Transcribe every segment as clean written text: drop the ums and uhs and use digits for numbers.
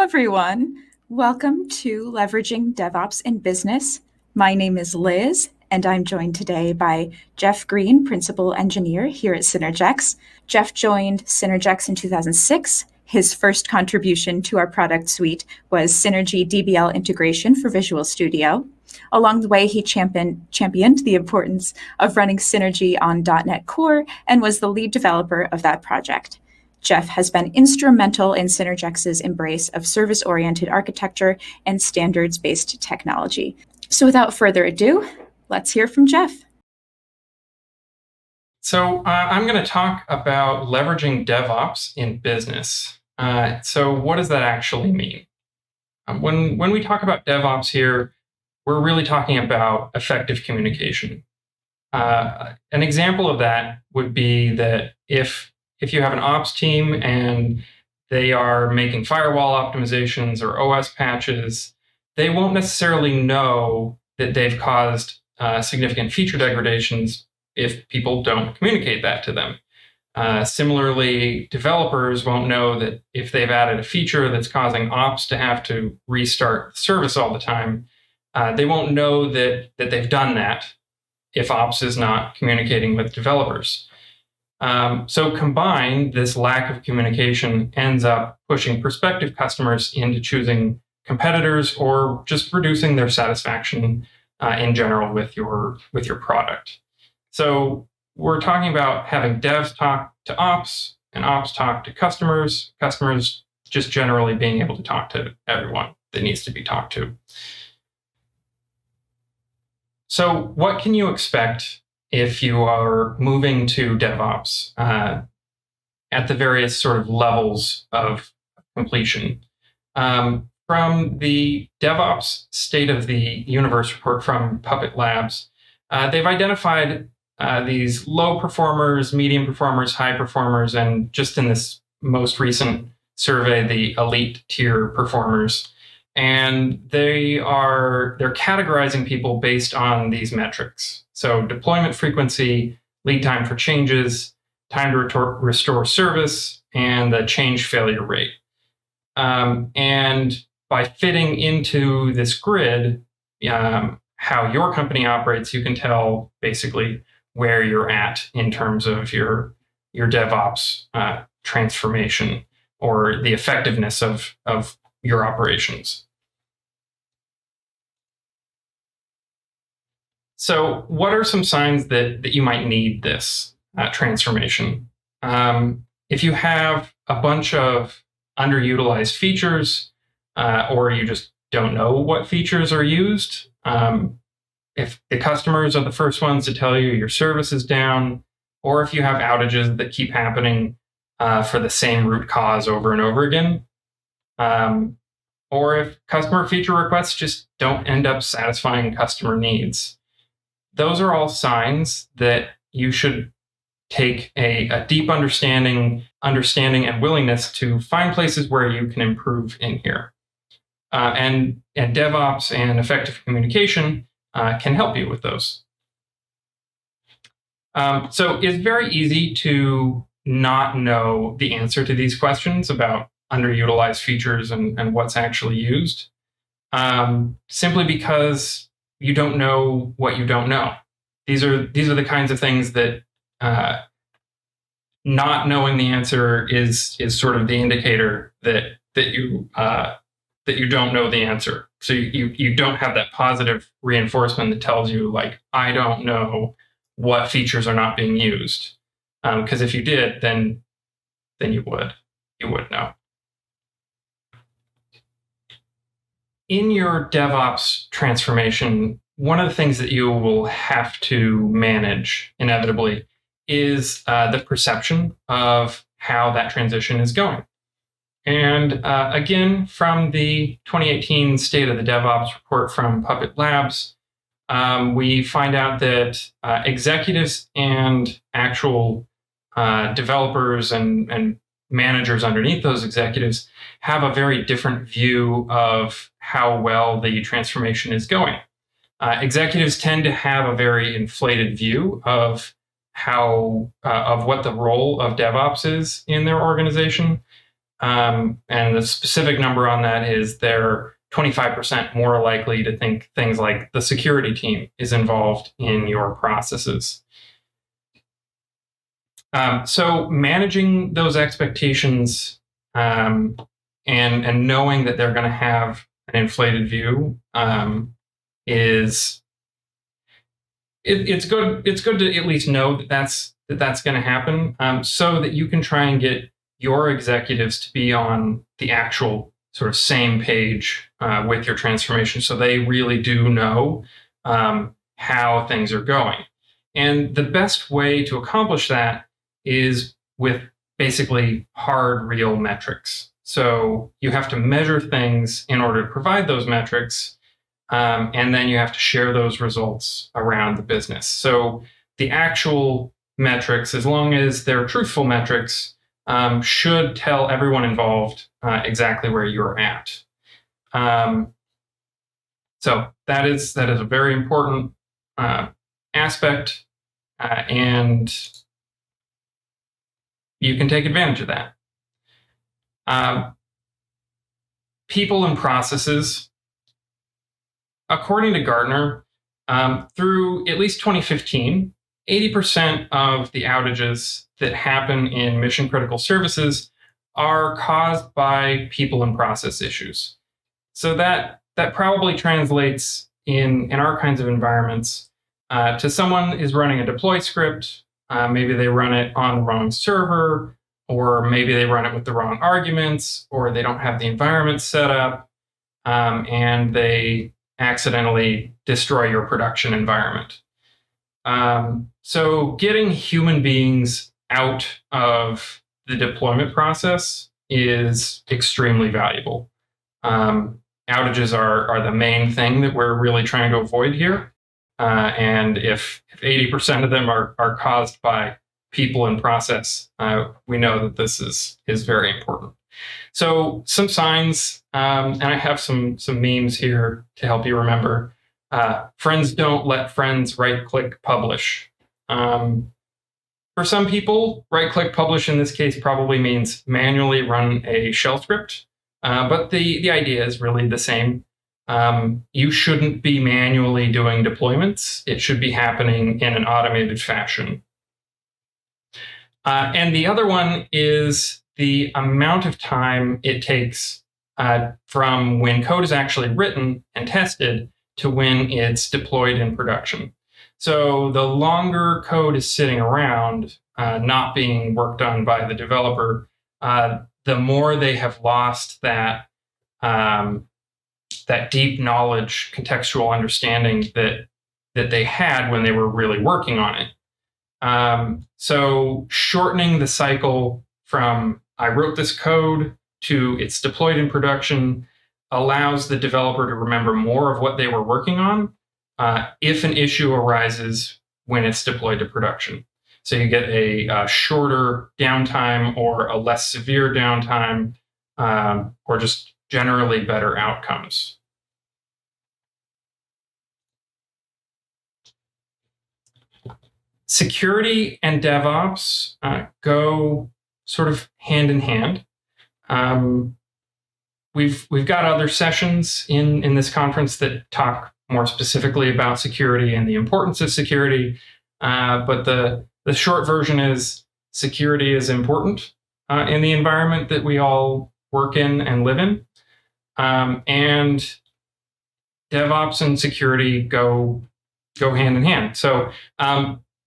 Hello, everyone. Welcome to Leveraging DevOps in Business. My name is Liz, and I'm joined today by Jeff Greene, Principal Engineer here at Synergex. Jeff joined Synergex in 2006. His first contribution to our product suite was Synergy DBL Integration for Visual Studio. Along the way, he championed the importance of running Synergy on .NET Core and was the lead developer of that project. Jeff has been instrumental in Synergex's embrace of service-oriented architecture and standards-based technology. So without further ado, let's hear from Jeff. So I'm going to talk about leveraging DevOps in business. So what does that actually mean? When we talk about DevOps here, we're really talking about effective communication. An example of that would be that if you have an ops team and they are making firewall optimizations or OS patches, they won't necessarily know that they've caused significant feature degradations if people don't communicate that to them. Similarly, developers won't know that if they've added a feature that's causing ops to have to restart the service all the time, they won't know that they've done that if ops is not communicating with developers. So combined, this lack of communication ends up pushing prospective customers into choosing competitors or just reducing their satisfaction in general with your product. So we're talking about having devs talk to ops and ops talk to customers just generally being able to talk to everyone that needs to be talked to. So what can you expect if you are moving to DevOps at the various sort of levels of completion? From the DevOps State of the Universe report from Puppet Labs, they've identified these low performers, medium performers, high performers, and just in this most recent survey, the elite tier performers. And they're categorizing people based on these metrics. So deployment frequency, lead time for changes, time to restore service, and the change failure rate. And by fitting into this grid, how your company operates, you can tell basically where you're at in terms of your DevOps transformation or the effectiveness of your operations. So what are some signs that you might need this transformation? If you have a bunch of underutilized features, or you just don't know what features are used, if the customers are the first ones to tell you your service is down, or if you have outages that keep happening for the same root cause over and over again, or if customer feature requests just don't end up satisfying customer needs. Those are all signs that you should take a deep understanding and willingness to find places where you can improve in here. And DevOps and effective communication can help you with those. So it's very easy to not know the answer to these questions about underutilized features and what's actually used, simply because you don't know what you don't know. These are the kinds of things that not knowing the answer is sort of the indicator that you don't know the answer. So you don't have that positive reinforcement that tells you, like, I don't know what features are not being used. Because if you did, then you would know. In your DevOps transformation, one of the things that you will have to manage inevitably is the perception of how that transition is going. And again, from the 2018 State of the DevOps report from Puppet Labs, we find out that executives and actual developers and managers underneath those executives have a very different view of how well the transformation is going. Executives tend to have a very inflated view of what the role of DevOps is in their organization. And the specific number on that is they're 25% more likely to think things like the security team is involved in your processes. So managing those expectations and knowing that they're going to have an inflated view it's good. It's good to at least know that that's going to happen, so that you can try and get your executives to be on the actual sort of same page with your transformation, so they really do know how things are going. And the best way to accomplish that is with basically hard, real metrics. So you have to measure things in order to provide those metrics, and then you have to share those results around the business. So the actual metrics, as long as they're truthful metrics, should tell everyone involved exactly where you're at. So that is a very important aspect, and you can take advantage of that. People and processes. According to Gartner, through at least 2015, 80% of the outages that happen in mission critical services are caused by people and process issues. So that probably translates in our kinds of environments to someone is running a deploy script. Maybe they run it on the wrong server, or maybe they run it with the wrong arguments, or they don't have the environment set up, and they accidentally destroy your production environment. So getting human beings out of the deployment process is extremely valuable. Outages are the main thing that we're really trying to avoid here. And if 80% of them are caused by people and process, we know that this is very important. So some signs, and I have some memes here to help you remember. Friends don't let friends right-click publish. For some people, right-click publish in this case probably means manually run a shell script, but the idea is really the same. You shouldn't be manually doing deployments. It should be happening in an automated fashion. And the other one is the amount of time it takes from when code is actually written and tested to when it's deployed in production. So the longer code is sitting around, not being worked on by the developer, the more they have lost that deep knowledge, contextual understanding that they had when they were really working on it. So shortening the cycle from I wrote this code to it's deployed in production allows the developer to remember more of what they were working on if an issue arises when it's deployed to production. So you get a shorter downtime or a less severe downtime, or just generally better outcomes. Security and DevOps go sort of hand in hand. We've got other sessions in this conference that talk more specifically about security and the importance of security, but the short version is security is important in the environment that we all work in and live in, and DevOps and security go hand in hand. So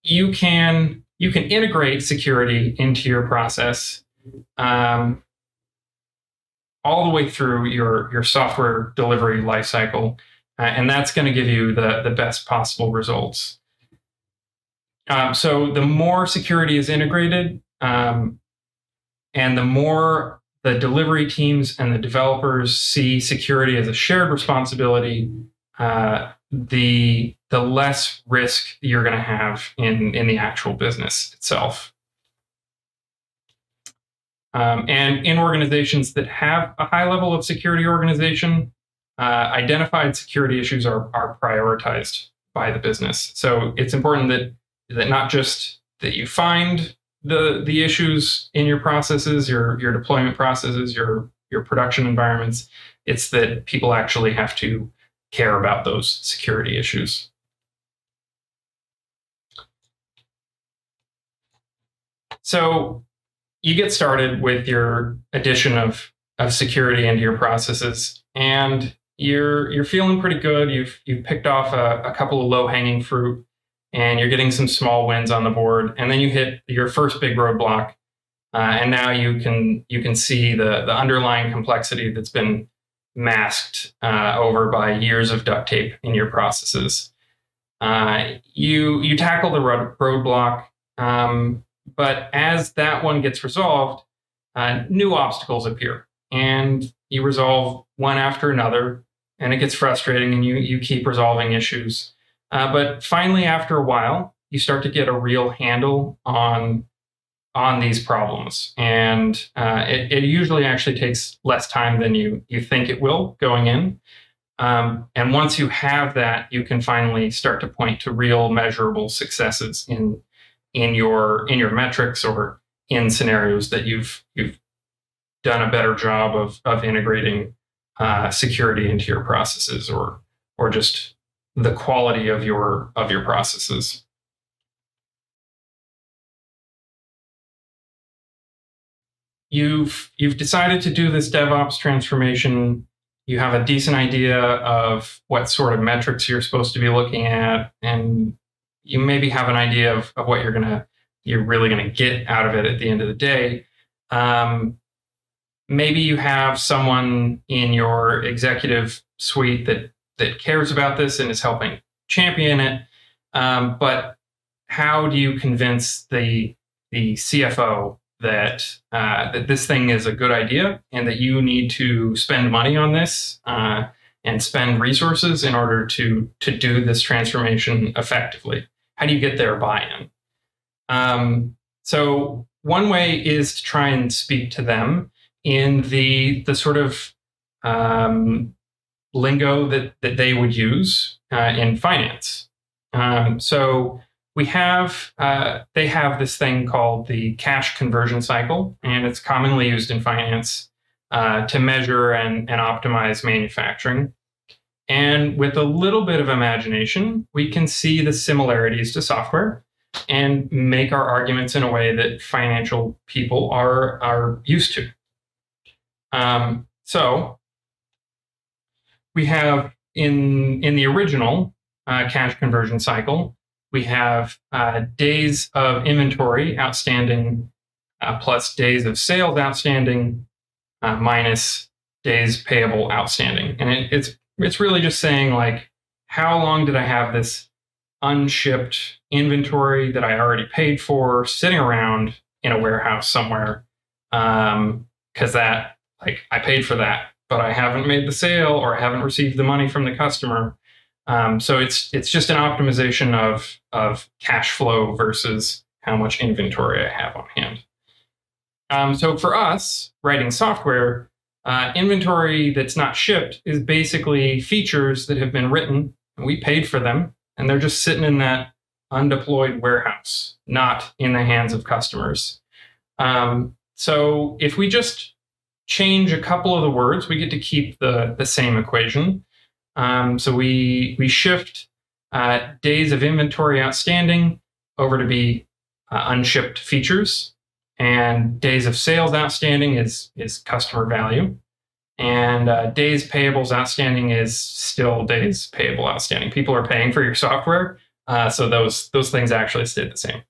you can integrate security into your process all the way through your software delivery lifecycle, and that's going to give you the best possible results. So the more security is integrated, and the more the delivery teams and the developers see security as a shared responsibility, the less risk you're going to have in the actual business itself. And in organizations that have a high level of security organization, identified security issues are prioritized by the business. So it's important that not just that you find the issues in your processes, your deployment processes, your production environments. It's that people actually have to care about those security issues. So you get started with your addition of security into your processes, and you're feeling pretty good. You've picked off a couple of low-hanging fruit, and you're getting some small wins on the board. And then you hit your first big roadblock, and now you can see the underlying complexity that's been masked over by years of duct tape in your processes. You tackle the roadblock. But as that one gets resolved, new obstacles appear, and you resolve one after another, and it gets frustrating, and you keep resolving issues. But finally, after a while, you start to get a real handle on these problems, and it usually actually takes less time than you think it will going in. And once you have that, you can finally start to point to real measurable successes in your metrics, or in scenarios that you've done a better job of integrating security into your processes, or just the quality of your processes. You've decided to do this DevOps transformation. You have a decent idea of what sort of metrics you're supposed to be looking at, and you maybe have an idea of what you're really gonna get out of it at the end of the day. Maybe you have someone in your executive suite that cares about this and is helping champion it. But how do you convince the CFO that this thing is a good idea, and that you need to spend money on this and spend resources in order to do this transformation effectively? How do you get their buy-in? So one way is to try and speak to them in the sort of lingo that they would use in finance. So they have this thing called the cash conversion cycle, and it's commonly used in finance to measure and optimize manufacturing. And with a little bit of imagination, we can see the similarities to software and make our arguments in a way that financial people are used to. So we have in the original cash conversion cycle, we have days of inventory outstanding plus days of sales outstanding minus days payable outstanding. And it's really just saying, like, how long did I have this unshipped inventory that I already paid for sitting around in a warehouse somewhere? Because that, like, I paid for that, but I haven't made the sale, or I haven't received the money from the customer. So it's just an optimization of cash flow versus how much inventory I have on hand. So for us, writing software, inventory that's not shipped is basically features that have been written, and we paid for them, and they're just sitting in that undeployed warehouse, not in the hands of customers. So if we just change a couple of the words, we get to keep the same equation. So we shift days of inventory outstanding over to be unshipped features, and days of sales outstanding is customer value, and days payables outstanding is still days payable outstanding. People are paying for your software, so those things actually stayed the same.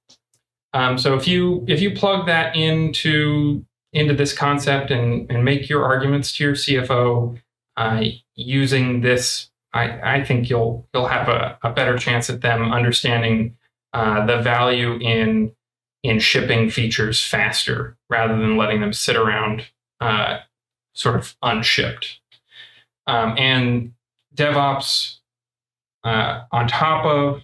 So if you plug that into this concept and make your arguments to your CFO using this, I think you'll have a better chance at them understanding the value in shipping features faster rather than letting them sit around sort of unshipped. And DevOps, on top of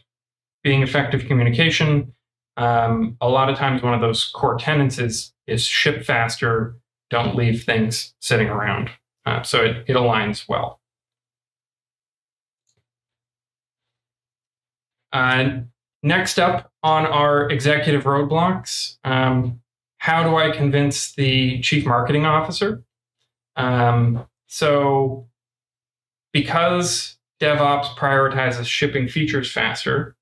being effective communication, a lot of times one of those core tenets is ship faster, don't leave things sitting around. So it aligns well. Next up on our executive roadblocks, how do I convince the chief marketing officer? So because DevOps prioritizes shipping features faster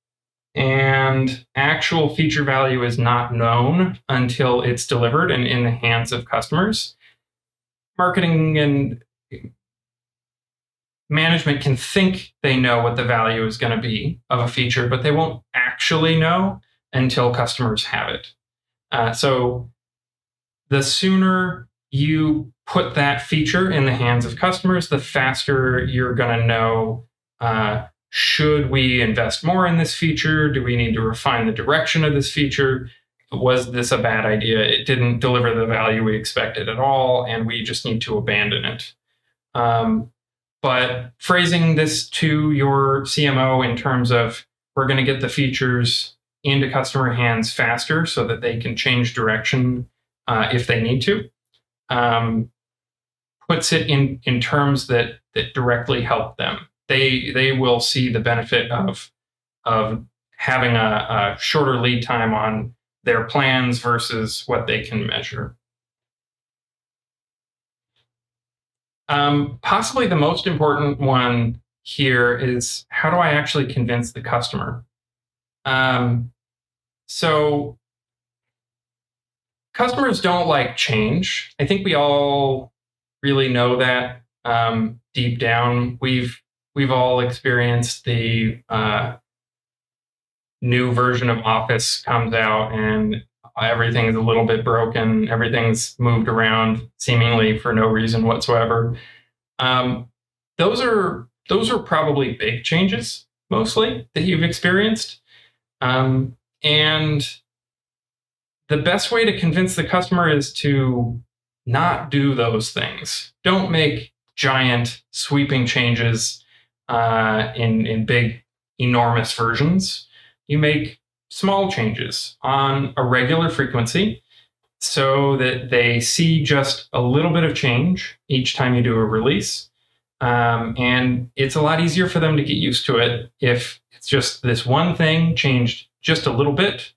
and actual feature value is not known until it's delivered and in the hands of customers, marketing and management can think they know what the value is going to be of a feature, but they won't actually know until customers have it. So the sooner you put that feature in the hands of customers, the faster you're going to know, should we invest more in this feature? Do we need to refine the direction of this feature? Was this a bad idea? It didn't deliver the value we expected at all, and we just need to abandon it. But phrasing this to your CMO in terms of we're going to get the features into customer hands faster so that they can change direction if they need to, puts it in terms that directly help them. They will see the benefit of having a shorter lead time on their plans versus what they can measure. Possibly the most important one here is how do I actually convince the customer? So customers don't like change. I think we all really know that deep down. We've all experienced the new version of Office comes out and everything's a little bit broken. Everything's moved around seemingly for no reason whatsoever. Those are probably big changes, mostly, that you've experienced. And the best way to convince the customer is to not do those things. Don't make giant sweeping changes in big, enormous versions. You make small changes on a regular frequency so that they see just a little bit of change each time you do a release. And it's a lot easier for them to get used to it if it's just this one thing changed just a little bit.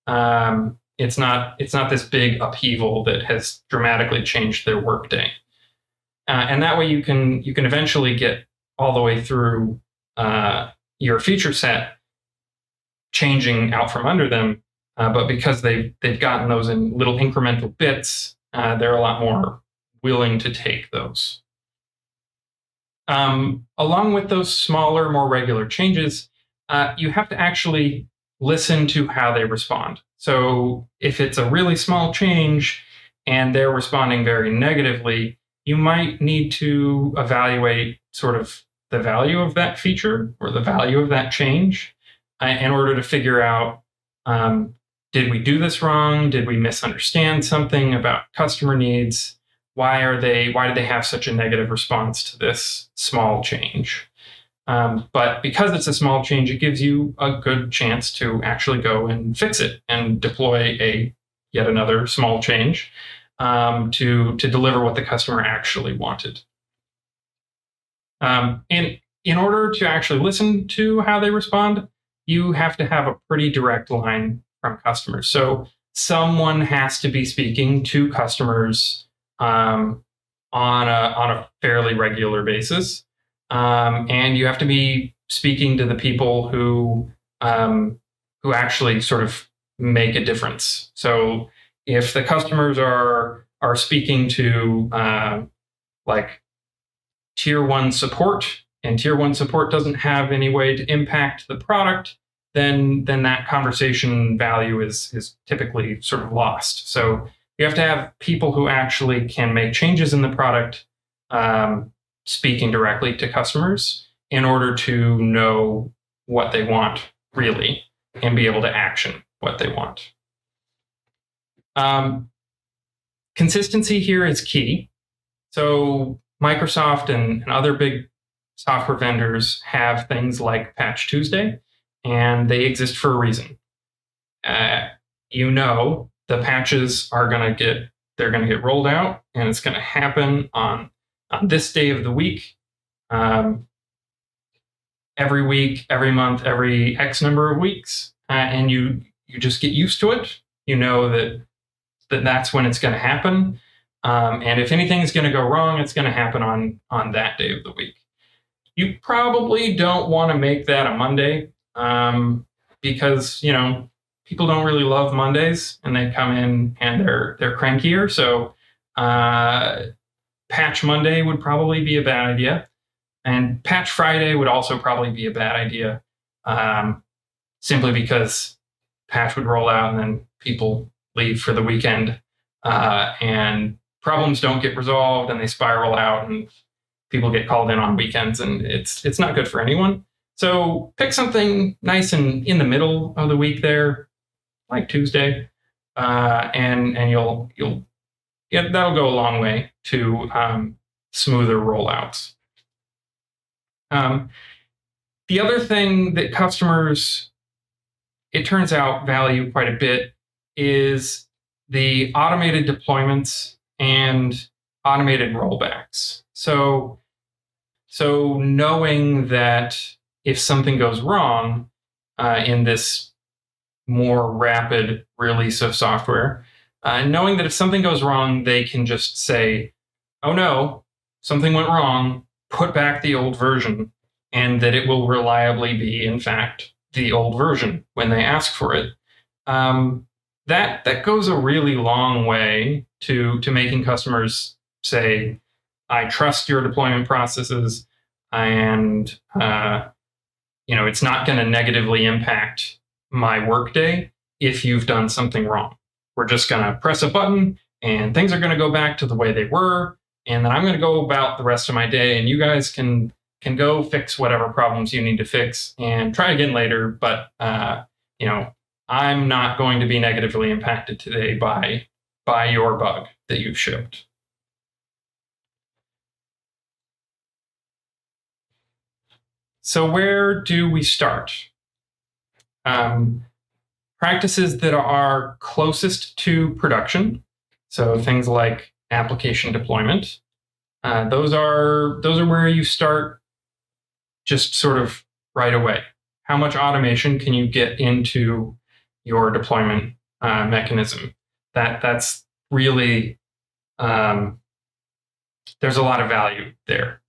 It's not this big upheaval that has dramatically changed their workday. And that way you can eventually get all the way through your feature set changing out from under them, but because they've gotten those in little incremental bits, they're a lot more willing to take those. Along with those smaller, more regular changes, you have to actually listen to how they respond. So if it's a really small change and they're responding very negatively, you might need to evaluate sort of the value of that feature or the value of that change in order to figure out, did we do this wrong? Did we misunderstand something about customer needs? Why did they have such a negative response to this small change? But because it's a small change, it gives you a good chance to actually go and fix it and deploy yet another small change to deliver what the customer actually wanted. And in order to actually listen to how they respond, you have to have a pretty direct line from customers. So someone has to be speaking to customers on a fairly regular basis. And you have to be speaking to the people who actually sort of make a difference. So if the customers are speaking to like tier 1 support, and tier 1 support doesn't have any way to impact the product, then that conversation value is typically sort of lost. So you have to have people who actually can make changes in the product speaking directly to customers in order to know what they want really and be able to action what they want. Consistency here is key. So Microsoft and other big software vendors have things like Patch Tuesday, and they exist for a reason. The patches are going to get rolled out, and it's going to happen on this day of the week, every week, every month, every X number of weeks. and you just get used to it. You know that's when it's going to happen. And if anything's going to go wrong, it's going to happen on that day of the week. You probably don't want to make that a Monday, because people don't really love Mondays, and they come in and they're crankier. So Patch Monday would probably be a bad idea, and Patch Friday would also probably be a bad idea, simply because patch would roll out and then people leave for the weekend, and problems don't get resolved, and they spiral out, and people get called in on weekends, and it's not good for anyone. So pick something nice and in the middle of the week there, like Tuesday, and that'll go a long way to smoother rollouts. The other thing that customers, it turns out, value quite a bit is the automated deployments and automated rollbacks. So knowing that if something goes wrong in this more rapid release of software, knowing that if something goes wrong, they can just say, oh no, something went wrong, put back the old version, and that it will reliably be, in fact, the old version when they ask for it. That goes a really long way to making customers say, I trust your deployment processes, and it's not going to negatively impact my workday if you've done something wrong. We're just going to press a button and things are going to go back to the way they were, and then I'm going to go about the rest of my day, and you guys can go fix whatever problems you need to fix and try again later. But I'm not going to be negatively impacted today by your bug that you've shipped. So where do we start? Practices that are closest to production, so things like application deployment, those are where you start just sort of right away. How much automation can you get into your deployment mechanism? That's really, there's a lot of value there.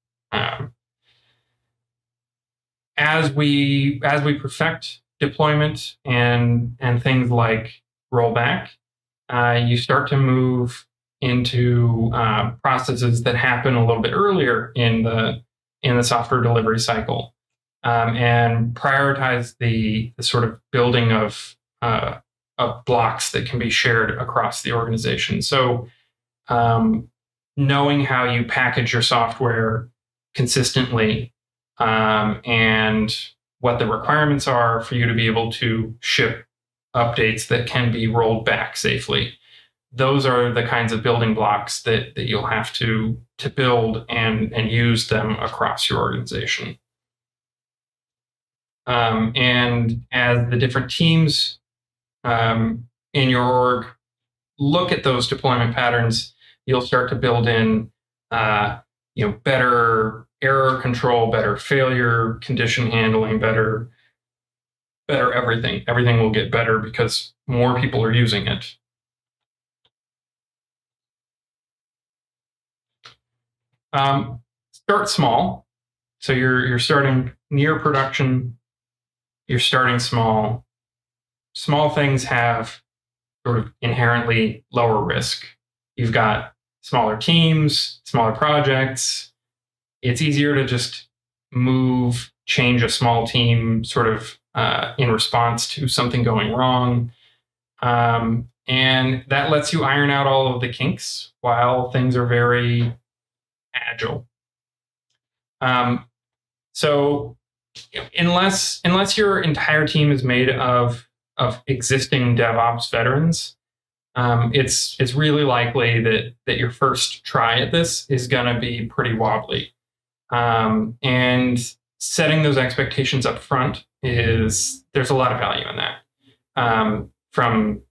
As we perfect deployment and things like rollback, you start to move into processes that happen a little bit earlier in the software delivery cycle, and prioritize the sort of building of blocks that can be shared across the organization. So knowing how you package your software consistently, and what the requirements are for you to be able to ship updates that can be rolled back safely. Those are the kinds of building blocks that you'll have to build and use them across your organization. And as the different teams in your org look at those deployment patterns, you'll start to build in better error control, better failure condition handling, better everything. Everything will get better because more people are using it. Start small. So you're starting near production. You're starting small. Small things have sort of inherently lower risk. You've got smaller teams, smaller projects. It's easier to just change a small team sort of in response to something going wrong. And that lets you iron out all of the kinks while things are very agile. So unless your entire team is made of existing DevOps veterans, it's really likely that your first try at this is going to be pretty wobbly. And setting those expectations up front there's a lot of value in that. From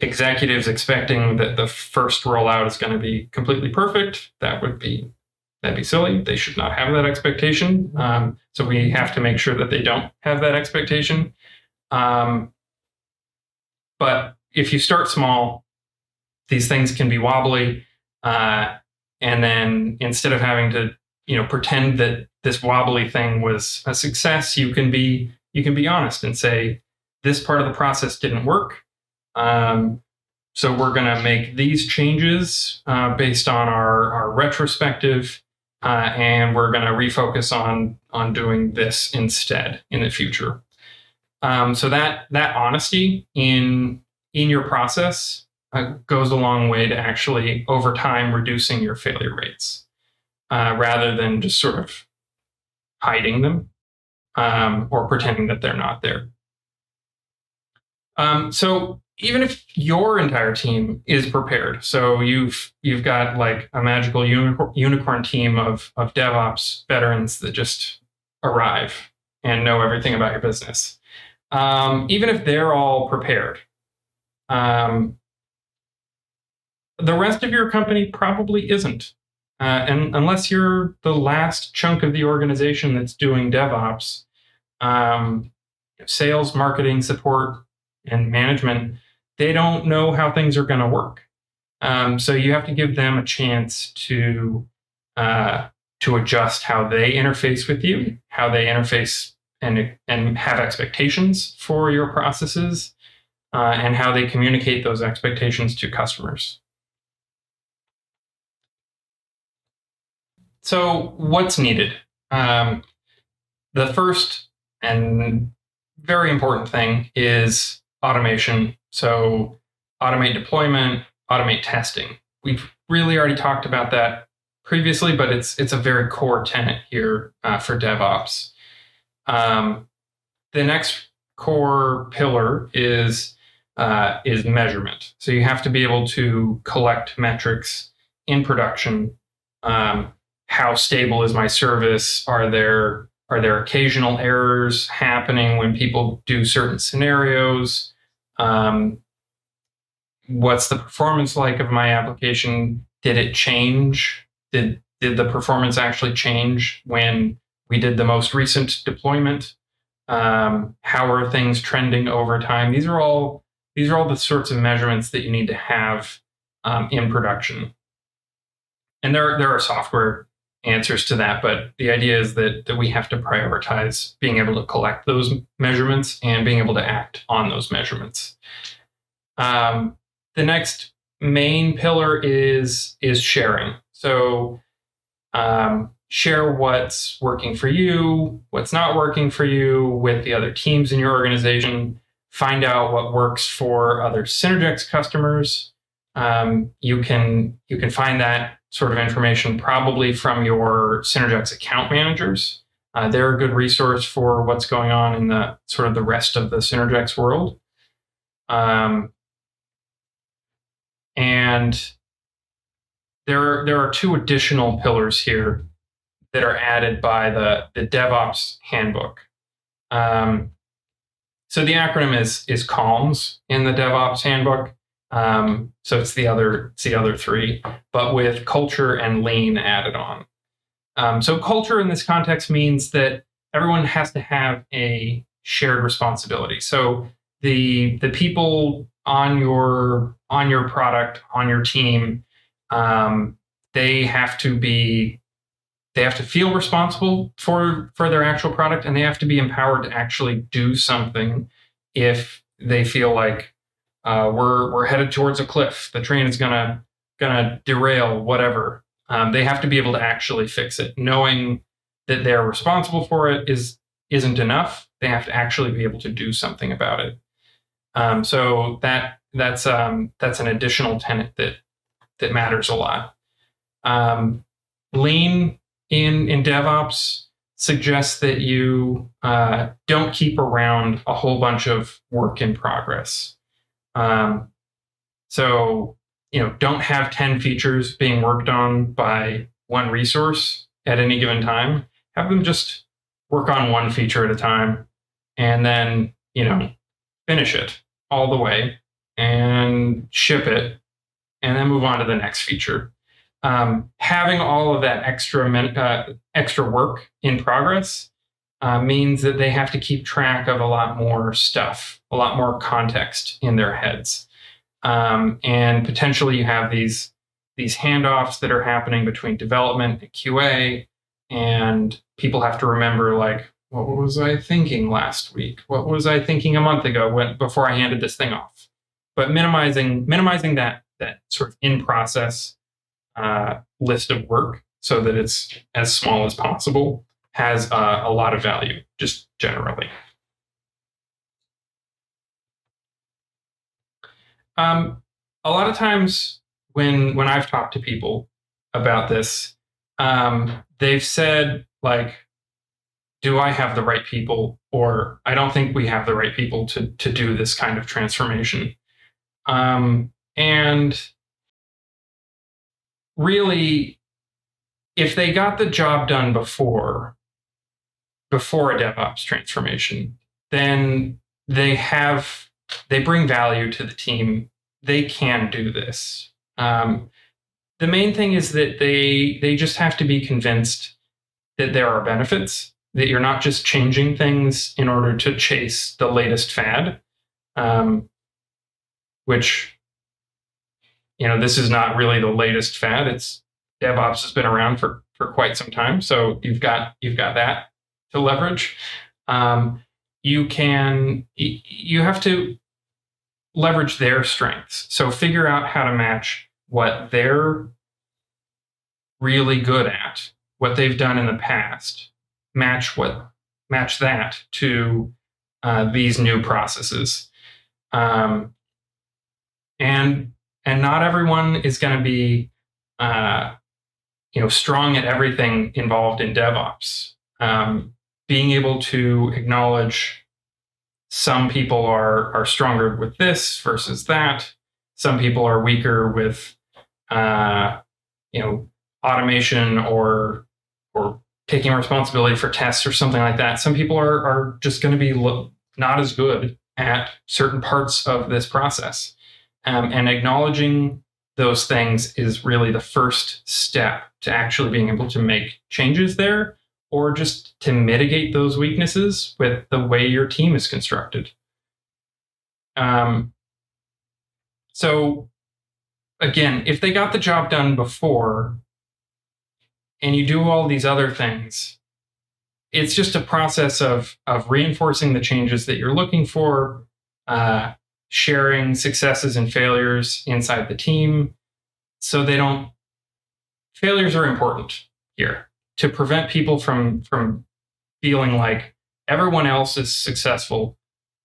executives expecting that the first rollout is going to be completely perfect, that'd be silly. They should not have that expectation. So we have to make sure that they don't have that expectation. But if you start small, these things can be wobbly. And then instead of having to, pretend that this wobbly thing was a success, you can be honest and say, this part of the process didn't work. So we're going to make these changes based on our retrospective, and we're going to refocus on doing this instead in the future. So that honesty in your process goes a long way to actually, over time, reducing your failure rates, rather than just sort of hiding them or pretending that they're not there. So even if your entire team is prepared, so you've got like a magical unicorn team of DevOps veterans that just arrive and know everything about your business, even if they're all prepared, the rest of your company probably isn't. And unless you're the last chunk of the organization that's doing DevOps, sales, marketing, support, and management, they don't know how things are going to work. So you have to give them a chance to adjust how they interface with you, how they interface and have expectations for your processes, and how they communicate those expectations to customers. So what's needed? The first and very important thing is automation. So automate deployment, automate testing. We've really already talked about that previously, but it's a very core tenet here for DevOps. The next core pillar is measurement. So you have to be able to collect metrics in production. How stable is my service? Are there occasional errors happening when people do certain scenarios? What's the performance like of my application? Did it change? Did the performance actually change when we did the most recent deployment? How are things trending over time? These are all the sorts of measurements that you need to have in production. And there are software answers to that, but the idea is that we have to prioritize being able to collect those measurements and being able to act on those measurements. The next main pillar is sharing. So share what's working for you, what's not working for you with the other teams in your organization. Find out what works for other Synergex customers. You can find that sort of information probably from your Synergex account managers. They're a good resource for what's going on in the sort of the rest of the Synergex world. And there are two additional pillars here that are added by the DevOps handbook. So the acronym is CALMS in the DevOps handbook. So it's the other three, but with culture and lean added on. So culture in this context means that everyone has to have a shared responsibility. So the people on your product, on your team, they have to feel responsible for their actual product, and they have to be empowered to actually do something if they feel like we're headed towards a cliff. The train is gonna derail, whatever. They have to be able to actually fix it. Knowing that they're responsible for it isn't enough. They have to actually be able to do something about it. So that's an additional tenet that matters a lot. Lean in DevOps suggests that you don't keep around a whole bunch of work in progress. So, don't have 10 features being worked on by one resource at any given time. Have them just work on one feature at a time, and then, finish it all the way and ship it, and then move on to the next feature. Having all of that extra work in progress means that they have to keep track of a lot more stuff, a lot more context in their heads. And potentially you have these handoffs that are happening between development and QA, and people have to remember, like, what was I thinking last week? What was I thinking a month ago before I handed this thing off? But minimizing that sort of in-process list of work so that it's as small as possible has a lot of value, just generally. A lot of times when I've talked to people about this, they've said, like, do I have the right people? Or I don't think we have the right people to do this kind of transformation. And really, if they got the job done before a DevOps transformation, then they bring value to the team. They can do this. The main thing is that they just have to be convinced that there are benefits, that you're not just changing things in order to chase the latest fad, which, this is not really the latest fad. DevOps has been around for quite some time, so you've got that to leverage. You have to leverage their strengths. So figure out how to match what they're really good at, what they've done in the past, match that to these new processes. And not everyone is going to be strong at everything involved in DevOps. Being able to acknowledge some people are stronger with this versus that. Some people are weaker with automation or taking responsibility for tests or something like that. Some people are just going to be not as good at certain parts of this process. And acknowledging those things is really the first step to actually being able to make changes there, or just to mitigate those weaknesses with the way your team is constructed. So again, if they got the job done before and you do all these other things, it's just a process of reinforcing the changes that you're looking for, sharing successes and failures inside the team, so failures are important here to prevent people from feeling like everyone else is successful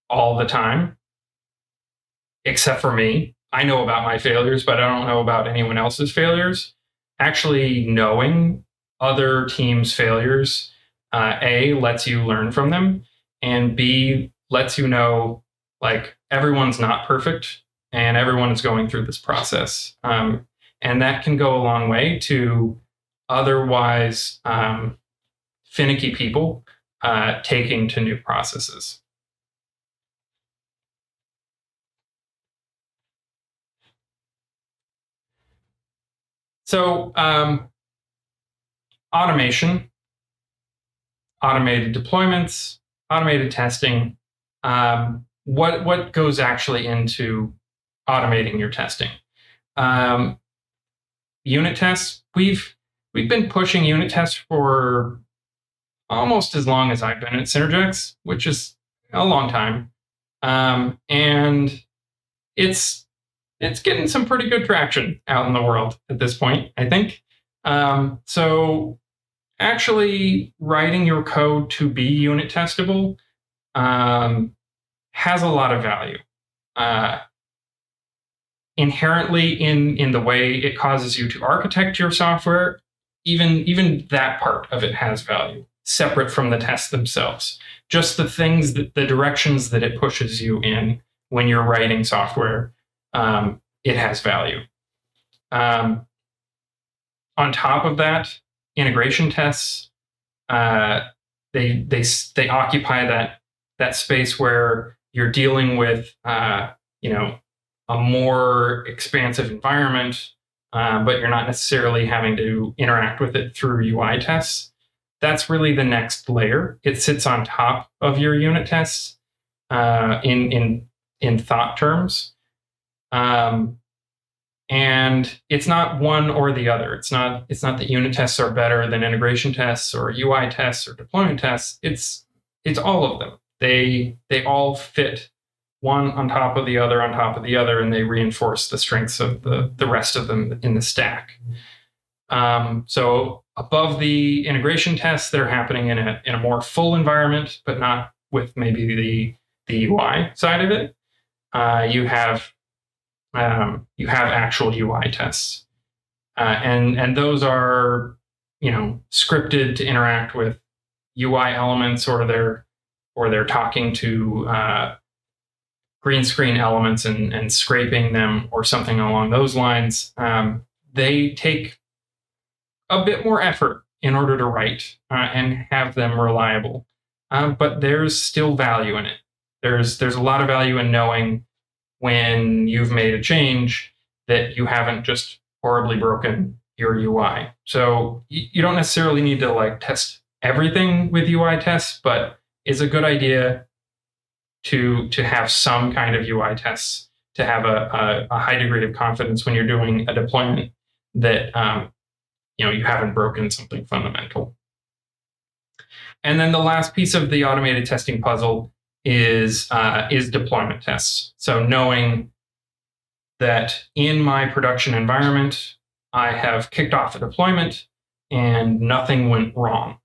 all the time, except for me. I know about my failures, but I don't know about anyone else's failures. Actually knowing other teams' failures, A, lets you learn from them, and B, lets you know, like, everyone's not perfect and everyone is going through this process. And that can go a long way to otherwise finicky people taking to new processes. So automation, automated deployments, automated testing. What goes actually into automating your testing? Unit tests. We've been pushing unit tests for almost as long as I've been at Synergex, which is a long time, and it's getting some pretty good traction out in the world at this point, I think. So actually writing your code to be unit testable has a lot of value. Inherently in the way it causes you to architect your software, even that part of it has value, separate from the tests themselves. Just the things, the directions that it pushes you in when you're writing software, it has value. On top of that, integration tests, they occupy that space where you're dealing with a more expansive environment, but you're not necessarily having to interact with it through UI tests. that's really the next layer. It sits on top of your unit tests in thought terms. And it's not one or the other. It's not that unit tests are better than integration tests or UI tests or deployment tests. It's all of them. They all fit one on top of the other on top of the other, and they reinforce the strengths of the rest of them in the stack. So above the integration tests that are happening in a more full environment, but not with maybe the UI side of it, you have actual UI tests, and those are scripted to interact with UI elements, or they're talking to green screen elements and scraping them or something along those lines. They take a bit more effort in order to write and have them reliable, but there's still value in it. There's a lot of value in knowing when you've made a change that you haven't just horribly broken your UI. So you don't necessarily need to test everything with UI tests, but it's a good idea to have some kind of UI tests, to have a high degree of confidence when you're doing a deployment that you haven't broken something fundamental. And then the last piece of the automated testing puzzle is deployment tests. So knowing that in my production environment, I have kicked off a deployment and nothing went wrong,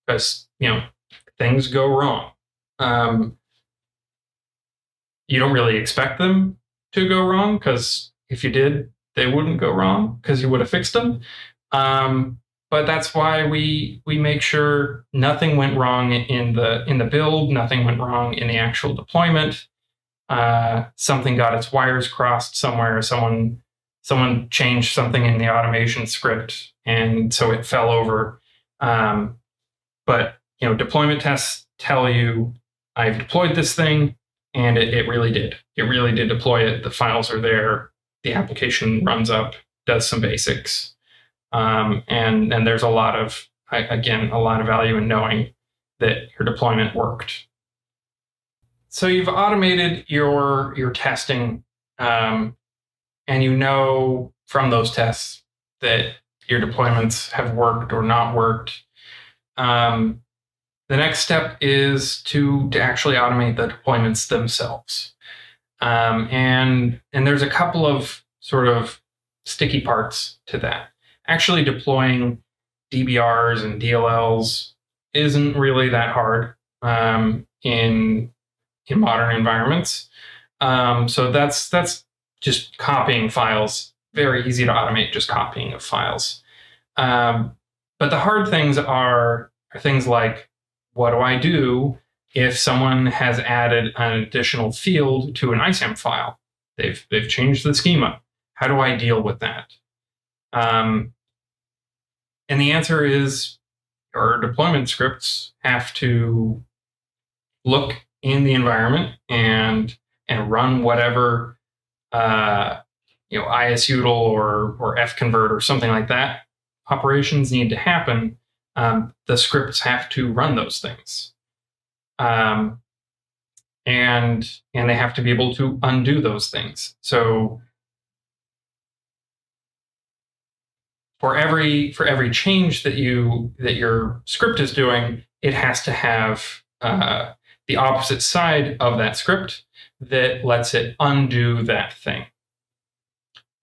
because things go wrong. You don't really expect them to go wrong, because if you did, they wouldn't go wrong because you would have fixed them. But that's why we make sure nothing went wrong in the build, nothing went wrong in the actual deployment. Something got its wires crossed somewhere. Someone changed something in the automation script, and so it fell over. But deployment tests tell you, I've deployed this thing, and it really did. It really did deploy it. The files are there. The application runs up, does some basics. And there's a lot of value in knowing that your deployment worked. So you've automated your testing, and from those tests that your deployments have worked or not worked. The next step is to actually automate the deployments themselves. And there's a couple of sort of sticky parts to that. Actually deploying DBRs and DLLs isn't really that hard in modern environments. So that's just copying files. Very easy to automate, just copying of files. But the hard things are things like, what do I do if someone has added an additional field to an ISAM file? They've changed the schema. How do I deal with that? And the answer is, your deployment scripts have to look in the environment and run whatever ISUDL or fconvert or something like that operations need to happen. The scripts have to run those things, and they have to be able to undo those things. So for every change that your script is doing, it has to have the opposite side of that script that lets it undo that thing.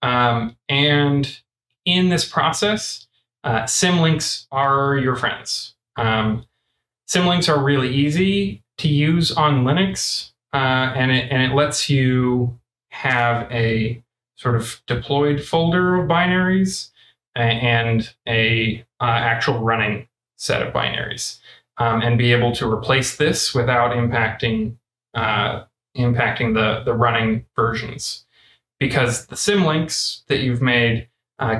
And in this process, symlinks are your friends. Symlinks are really easy to use on Linux, and it lets you have a sort of deployed folder of binaries and a actual running set of binaries, and be able to replace this without impacting the running versions, because the symlinks that you've made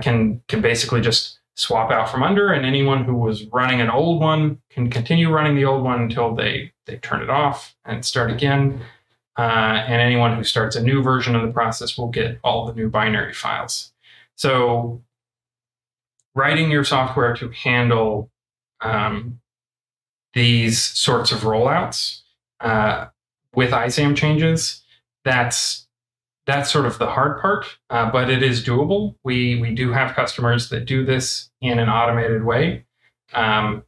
can basically just swap out from under, and anyone who was running an old one can continue running the old one until they turn it off and start again. And anyone who starts a new version of the process will get all the new binary files. So writing your software to handle these sorts of rollouts with ISAM changes. That's sort of the hard part, but it is doable. We do have customers that do this in an automated way, on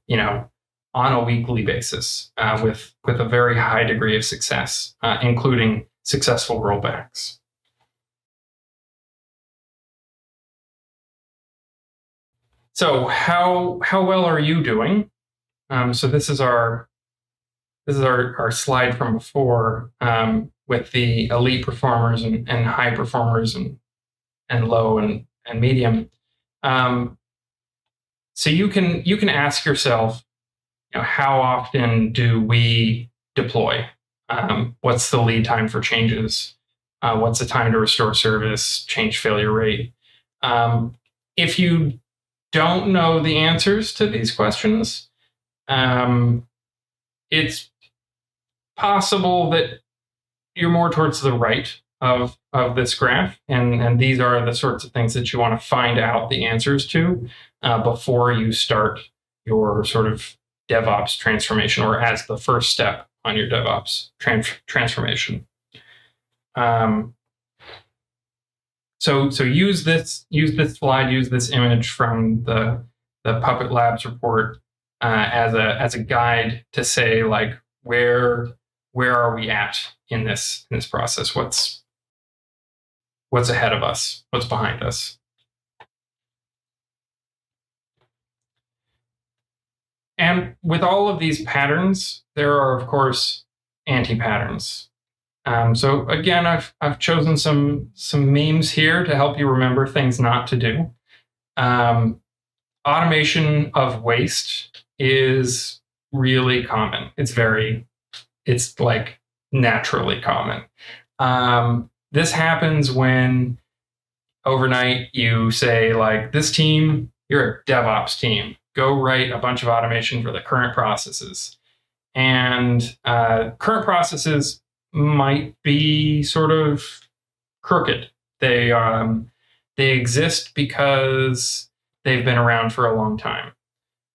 a weekly basis with a very high degree of success, including successful rollbacks. So how well are you doing? So this is our slide from before with the elite performers and high performers and low and medium. So you can ask yourself, how often do we deploy? What's the lead time for changes? What's the time to restore service, change failure rate? If you don't know the answers to these questions, it's possible that you're more towards the right of this graph, and these are the sorts of things that you want to find out the answers to before you start your sort of DevOps transformation, or as the first step on your DevOps transformation. So use this slide, use this image from the Puppet Labs report as a guide to say, like, where are we at in this process? What's ahead of us? What's behind us? And with all of these patterns, there are, of course, anti-patterns. So again, I've chosen some memes here to help you remember things not to do. Automation of waste is really common. It's like naturally common. This happens when overnight you say, like, this team, you're a DevOps team, go write a bunch of automation for the current processes. And current processes might be sort of crooked. They exist because they've been around for a long time.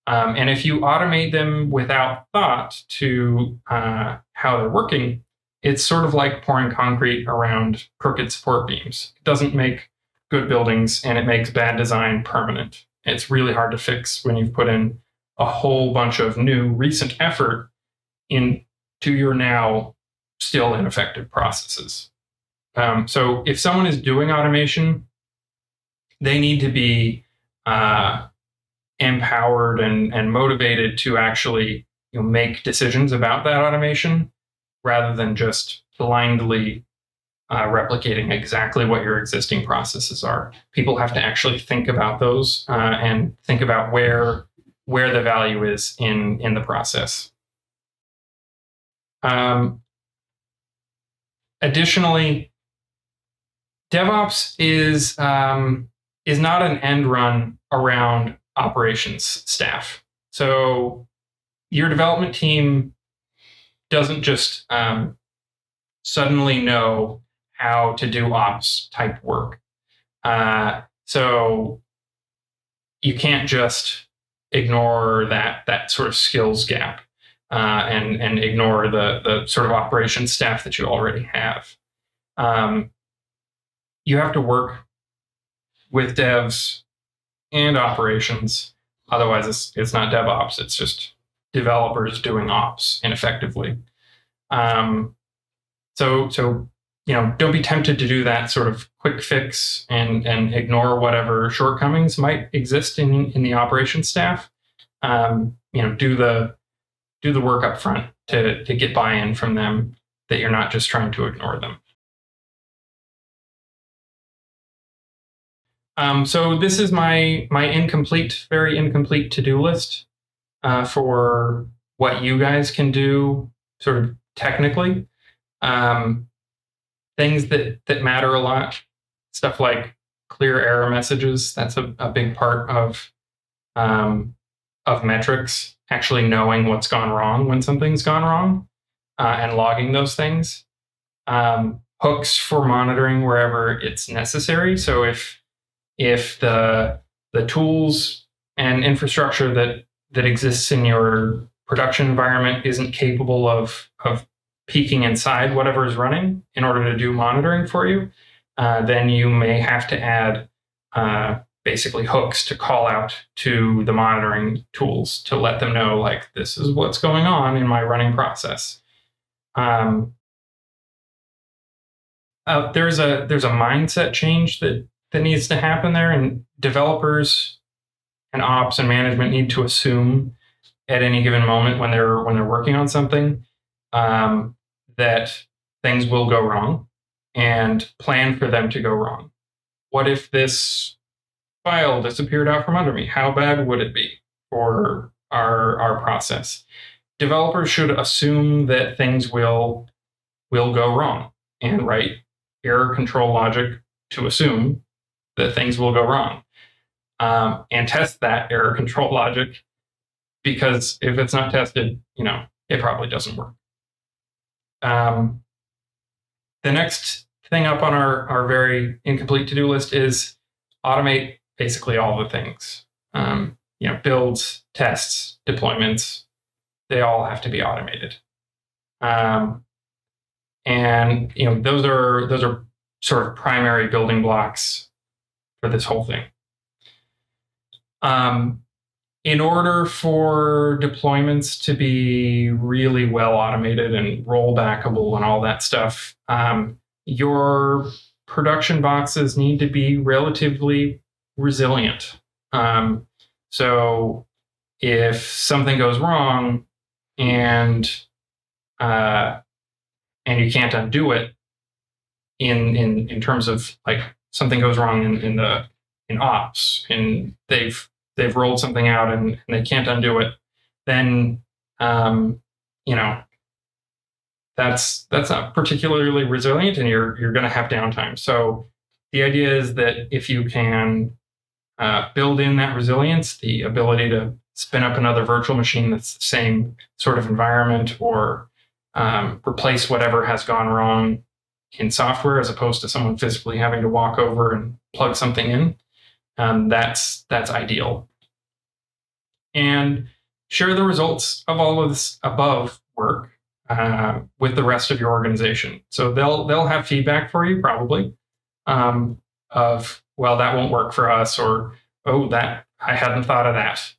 And if you automate them without thought to how they're working, it's sort of like pouring concrete around crooked support beams. It doesn't make good buildings, and it makes bad design permanent. It's really hard to fix when you've put in a whole bunch of new recent effort into your now still ineffective processes. So if someone is doing automation, they need to be empowered and motivated to actually make decisions about that automation, rather than just blindly replicating exactly what your existing processes are. People have to actually think about those and think about where the value is in the process. Additionally, DevOps is not an end run around operations staff. So your development team doesn't just suddenly know how to do ops type work. So you can't just ignore that sort of skills gap and ignore the sort of operations staff that you already have. You have to work with devs and operations. Otherwise, it's not DevOps. It's just developers doing ops ineffectively. So don't be tempted to do that sort of quick fix and ignore whatever shortcomings might exist in the operations staff. Do the work up front to get buy-in from them, that you're not just trying to ignore them. So this is my very incomplete to-do list for what you guys can do sort of technically. Things that matter a lot, stuff like clear error messages. That's a big part of metrics, actually knowing what's gone wrong when something's gone wrong and logging those things. Hooks for monitoring wherever it's necessary. So if the tools and infrastructure that exists in your production environment isn't capable of peeking inside whatever is running in order to do monitoring for you, then you may have to add basically hooks to call out to the monitoring tools to let them know, like, this is what's going on in my running process. There's a mindset change that needs to happen there, and developers and ops and management need to assume at any given moment when they're working on something that things will go wrong and plan for them to go wrong. What if this file disappeared out from under me? How bad would it be for our process? Developers should assume that things will go wrong and write error control logic to assume that things will go wrong, and test that error control logic, because if it's not tested, it probably doesn't work. The next thing up on our very incomplete to-do list is automate basically all the things. Builds, tests, deployments, they all have to be automated. And those are sort of primary building blocks for this whole thing. In order for deployments to be really well automated and rollbackable and all that stuff, your production boxes need to be relatively resilient. So if something goes wrong and you can't undo it, in terms of, like, something goes wrong in ops and they've rolled something out and they can't undo it, then that's not particularly resilient, and you're going to have downtime. So the idea is that if you can build in that resilience, the ability to spin up another virtual machine that's the same sort of environment, or replace whatever has gone wrong in software, as opposed to someone physically having to walk over and plug something in, that's ideal. And share the results of all of this above work with the rest of your organization. So they'll have feedback for you, probably, of, well, that won't work for us, or, oh, that I hadn't thought of that,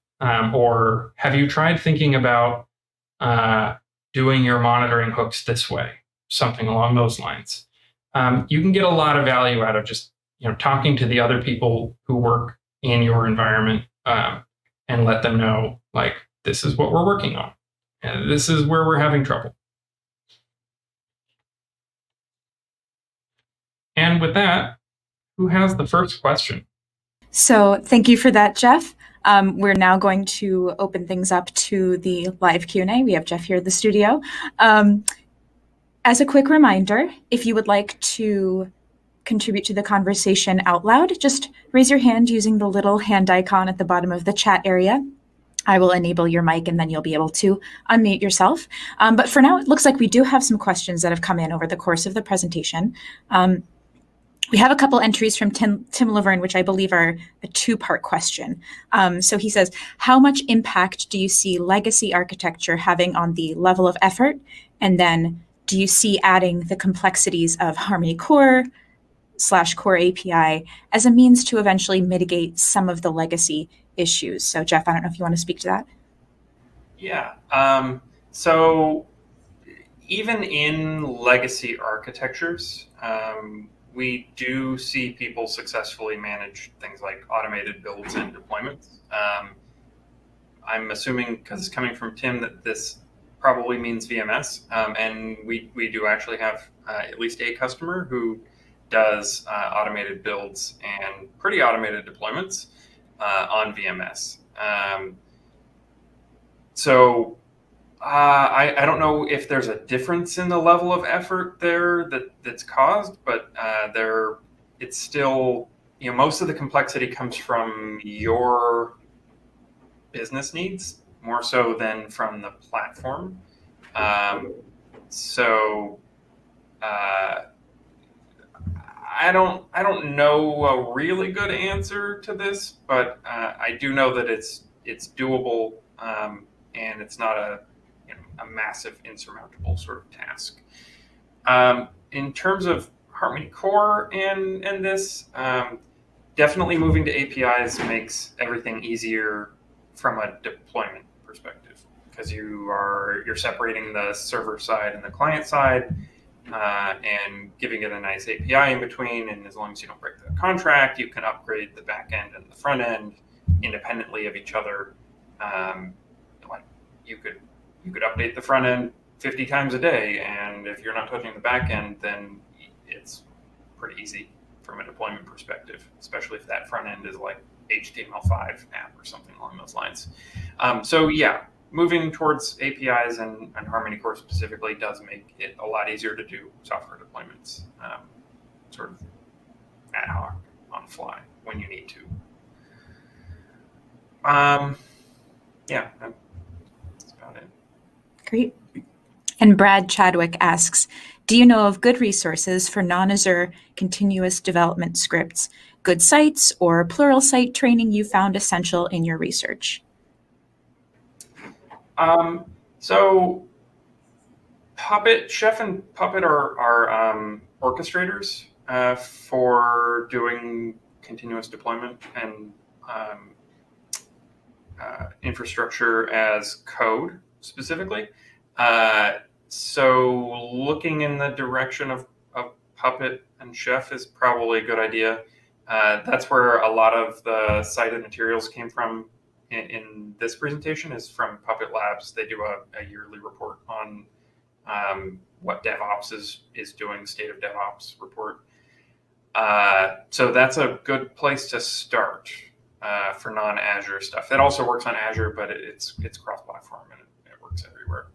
or have you tried thinking about doing your monitoring hooks this way, something along those lines. You can get a lot of value out of just talking to the other people who work in your environment, and let them know, like, this is what we're working on, and this is where we're having trouble. And with that, who has the first question? So thank you for that, Jeff. We're now going to open things up to the live Q&A. We have Jeff here at the studio. As a quick reminder, if you would like to contribute to the conversation out loud, just raise your hand using the little hand icon at the bottom of the chat area. I will enable your mic, and then you'll be able to unmute yourself. But for now, it looks like we do have some questions that have come in over the course of the presentation. We have a couple entries from Tim Laverne, which I believe are a two-part question. So he says, how much impact do you see legacy architecture having on the level of effort? And then, do you see adding the complexities of Harmony Core / Core API as a means to eventually mitigate some of the legacy issues? So Jeff, I don't know if you want to speak to that. Yeah. So even in legacy architectures, we do see people successfully manage things like automated builds and deployments. I'm assuming, because it's coming from Tim, that this probably means VMS. And we do actually have at least a customer who does automated builds and pretty automated deployments on VMS. So I don't know if there's a difference in the level of effort there that's caused, but it's still, most of the complexity comes from your business needs more so than from the platform. So I don't know a really good answer to this, but I do know that it's doable and it's not a massive insurmountable sort of task. In terms of Harmony Core and this, definitely moving to APIs makes everything easier from a deployment perspective, because you're separating the server side and the client side, and giving it a nice API in between. And as long as you don't break the contract, you can upgrade the back end and the front end independently of each other. Like you could update the front end 50 times a day, and if you're not touching the back end, then it's pretty easy from a deployment perspective, especially if that front end is like HTML5 app or something along those lines. So yeah, moving towards APIs and Harmony Core specifically does make it a lot easier to do software deployments, sort of ad hoc, on the fly, when you need to. Yeah, that's about it. Great. And Brad Chadwick asks, do you know of good resources for non-Azure continuous development scripts, good sites or plural site training you found essential in your research? So Chef and Puppet are orchestrators for doing continuous deployment and infrastructure as code specifically. So looking in the direction of Puppet and Chef is probably a good idea. That's where a lot of the cited materials came from in this presentation, is from Puppet Labs. They do a yearly report on what DevOps is doing, state of DevOps report. So that's a good place to start for non-Azure stuff. It also works on Azure, but it's cross-platform and it works everywhere.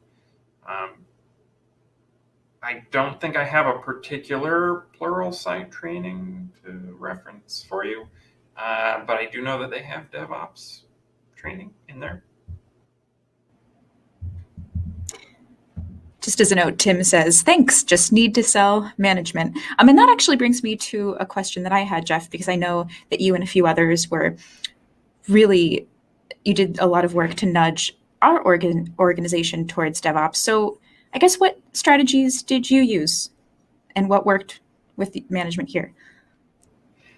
I don't think I have a particular plural site training to reference for you, but I do know that they have DevOps training in there. Just as a note, Tim says, thanks, just need to sell management. And that actually brings me to a question that I had, Jeff, because I know that you and a few others you did a lot of work to nudge our organization towards DevOps. So I guess what strategies did you use and what worked with the management here?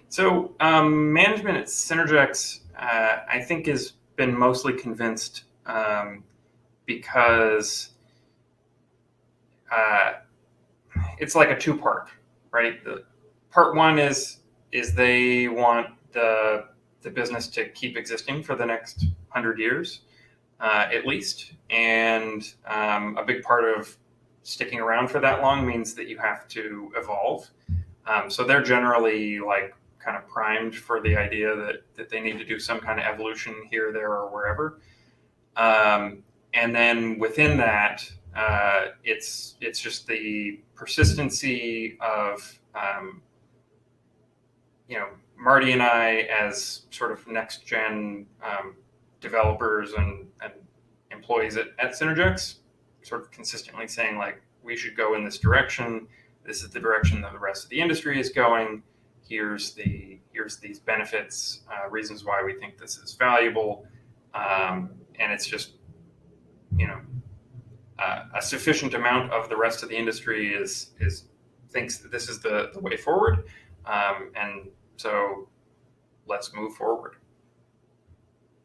So management at Synergex, I think, has been mostly convinced because it's like a two-part, right? The part one is they want the business to keep existing for the next 100 years, at least. And a big part of sticking around for that long means that you have to evolve. So they're generally like kind of primed for the idea that they need to do some kind of evolution here, there, or wherever. And then within that, it's just the persistency of Marty and I, as sort of next gen developers and employees at Synergex, sort of consistently saying, like, we should go in this direction. This is the direction that the rest of the industry is going. Here's these benefits, reasons why we think this is valuable, and it's just a sufficient amount of the rest of the industry thinks that this is the way forward, and so let's move forward.